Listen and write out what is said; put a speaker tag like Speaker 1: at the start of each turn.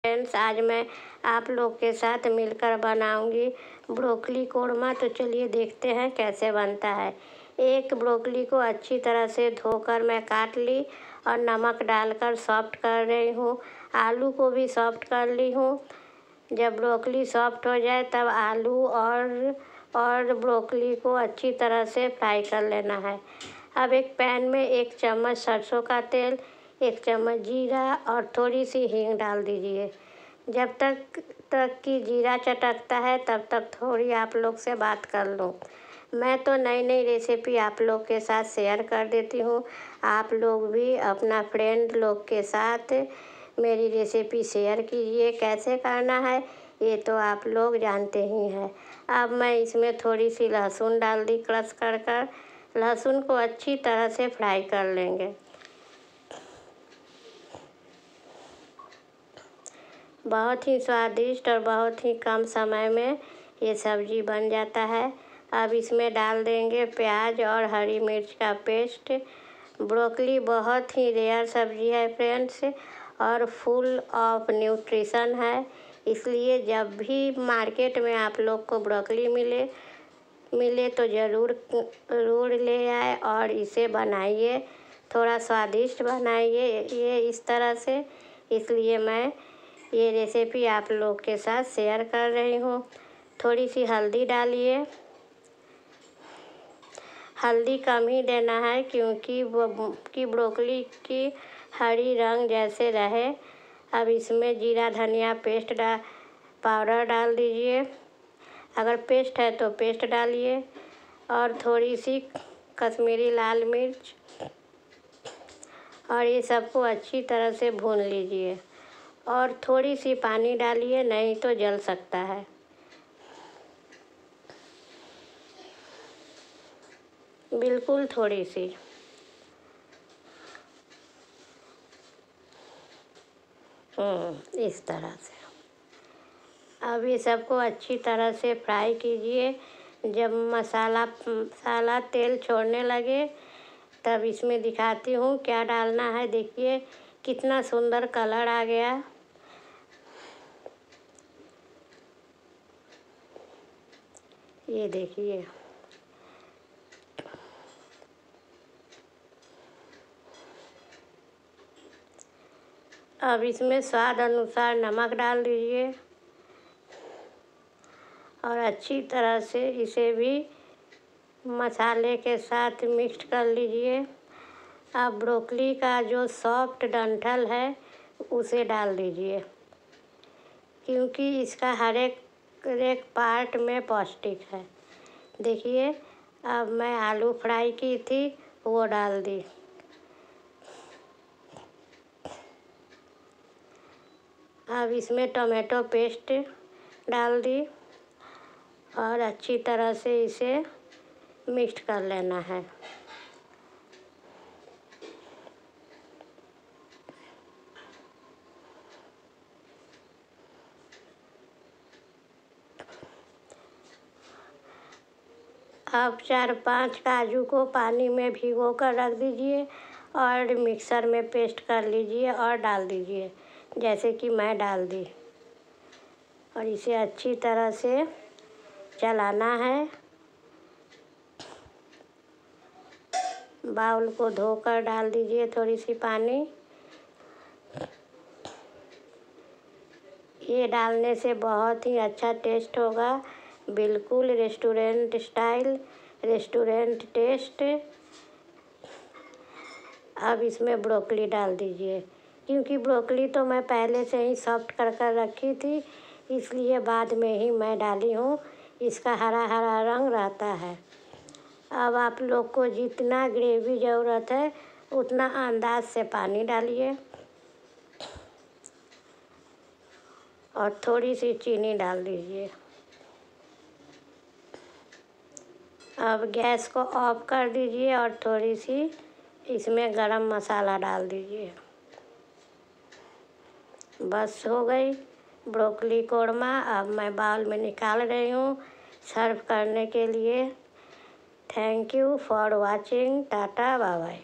Speaker 1: Friends, आज मैं आप लोग के साथ मिलकर बनाऊंगी ब्रोकली कोरमा। तो चलिए देखते हैं कैसे बनता है। एक ब्रोकली को अच्छी तरह से धोकर मैं काट ली और नमक डालकर सॉफ्ट कर रही हूँ। आलू को भी सॉफ्ट कर ली हूँ। जब ब्रोकली सॉफ्ट हो जाए तब आलू और ब्रोकली को अच्छी तरह से फ्राई कर लेना है। अब एक पैन में 1 चम्मच सरसों का तेल, 1 चम्मच जीरा और थोड़ी सी हींग डाल दीजिए। जब तक कि जीरा चटकता है तब तक थोड़ी आप लोग से बात कर लूँ। मैं तो नई नई रेसिपी आप लोग के साथ शेयर कर देती हूँ। आप लोग भी अपना फ्रेंड लोग के साथ मेरी रेसिपी शेयर कीजिए। कैसे करना है ये तो आप लोग जानते ही हैं। अब मैं इसमें थोड़ी सी लहसुन डाल दी क्रश कर लहसुन को अच्छी तरह से फ्राई कर लेंगे। बहुत ही स्वादिष्ट और बहुत ही कम समय में ये सब्ज़ी बन जाता है। अब इसमें डाल देंगे प्याज और हरी मिर्च का पेस्ट। ब्रोकली बहुत ही रेयर सब्ज़ी है फ्रेंड्स और फुल ऑफ न्यूट्रिशन है। इसलिए जब भी मार्केट में आप लोग को ब्रोकली मिले तो ज़रूर ले आए और इसे बनाइए। थोड़ा स्वादिष्ट बनाइए ये इस तरह से। इसलिए मैं ये रेसिपी आप लोग के साथ शेयर कर रही हूँ। थोड़ी सी हल्दी डालिए। हल्दी कम ही देना है क्योंकि ब्रोकली की हरी रंग जैसे रहे। अब इसमें जीरा धनिया पेस्ट पाउडर डाल दीजिए। अगर पेस्ट है तो पेस्ट डालिए और थोड़ी सी कश्मीरी लाल मिर्च और ये सबको अच्छी तरह से भून लीजिए। और थोड़ी सी पानी डालिए, नहीं तो जल सकता है। बिल्कुल थोड़ी सी। इस तरह से। अब ये सबको अच्छी तरह से फ्राई कीजिए। जब मसाला तेल छोड़ने लगे तब इसमें दिखाती हूँ क्या डालना है। देखिए कितना सुंदर कलर आ गया। ये देखिए। अब इसमें स्वाद अनुसार नमक डाल दीजिए और अच्छी तरह से इसे भी मसाले के साथ मिक्स कर लीजिए। अब ब्रोकली का जो सॉफ्ट डंठल है उसे डाल दीजिए क्योंकि इसका हर एक पार्ट में पौष्टिक है। देखिए अब मैं आलू फ्राई की थी वो डाल दी। अब इसमें टोमेटो पेस्ट डाल दी और अच्छी तरह से इसे मिक्स कर लेना है। अब 4-5 काजू को पानी में भिगो कर रख दीजिए और मिक्सर में पेस्ट कर लीजिए और डाल दीजिए जैसे कि मैं डाल दी। और इसे अच्छी तरह से चलाना है। बाउल को धोकर डाल दीजिए थोड़ी सी पानी। ये डालने से बहुत ही अच्छा टेस्ट होगा। बिल्कुल रेस्टोरेंट स्टाइल, रेस्टोरेंट टेस्ट। अब इसमें ब्रोकली डाल दीजिए क्योंकि ब्रोकली तो मैं पहले से ही सॉफ्ट कर रखी थी, इसलिए बाद में ही मैं डाली हूँ। इसका हरा हरा रंग रहता है। अब आप लोग को जितना ग्रेवी ज़रूरत है उतना अंदाज से पानी डालिए और थोड़ी सी चीनी डाल दीजिए। अब गैस को ऑफ कर दीजिए और थोड़ी सी इसमें गरम मसाला डाल दीजिए। बस हो गई ब्रोकली कोरमा। अब मैं बाउल में निकाल रही हूँ सर्व करने के लिए। Thank you for watching. Tata bye bye.